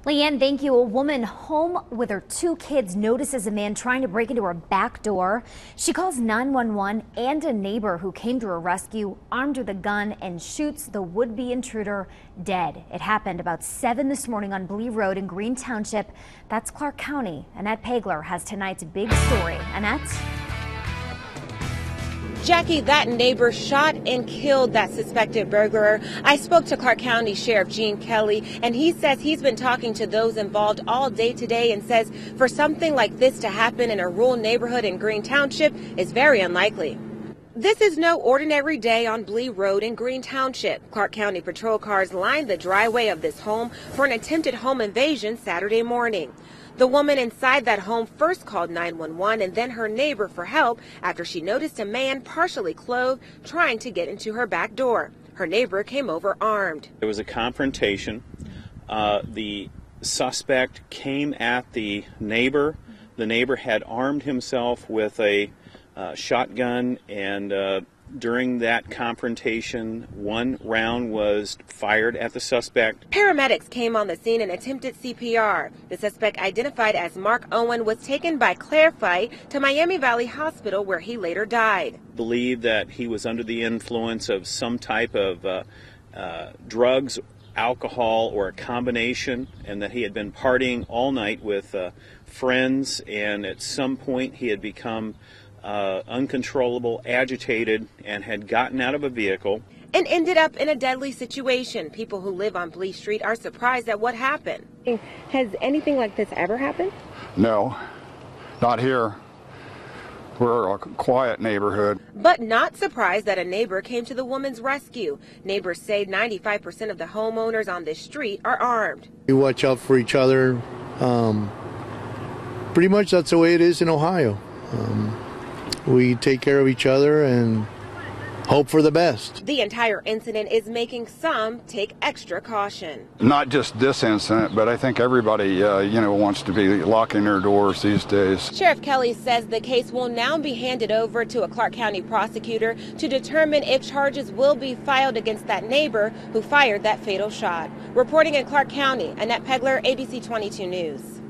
Leanne, thank you. A woman home with her 2 kids notices a man trying to break into her back door. She calls 911 and a neighbor who came to her rescue, armed with a gun, and shoots the would-be intruder dead. It happened about 7 this morning on Blee Road in Green Township. That's Clark County. Annette Pagler has tonight's big story. Annette? Jackie, that neighbor shot and killed that suspected burglar. I spoke to Clark County Sheriff Gene Kelly, and he says he's been talking to those involved all day today and says for something like this to happen in a rural neighborhood in Green Township is very unlikely. This is no ordinary day on Blee Road in Green Township. Clark County patrol cars lined the driveway of this home for an attempted home invasion Saturday morning. The woman inside that home first called 911 and then her neighbor for help after she noticed a man partially clothed trying to get into her back door. Her neighbor came over armed. There was a confrontation. The suspect came at the neighbor. The neighbor had armed himself with a shotgun, and during that confrontation, 1 round was fired at the suspect. Paramedics came on the scene and attempted CPR. The suspect, identified as Mark Owen, was taken by Careflight to Miami Valley Hospital, where he later died. Believed that he was under the influence of some type of drugs, alcohol, or a combination, and that he had been partying all night with friends, and at some point he had become uncontrollable, agitated, and had gotten out of a vehicle. And ended up in a deadly situation. People who live on Blee Street are surprised at what happened. Has anything like this ever happened? No, not here. We're a quiet neighborhood. But not surprised that a neighbor came to the woman's rescue. Neighbors say 95% of the homeowners on this street are armed. We watch out for each other. Pretty much that's the way it is in Ohio. We take care of each other and hope for the best. The entire incident is making some take extra caution. Not just this incident, but I think everybody, wants to be locking their doors these days. Sheriff Kelly says the case will now be handed over to a Clark County prosecutor to determine if charges will be filed against that neighbor who fired that fatal shot. Reporting in Clark County, Annette Pagler, ABC 22 News.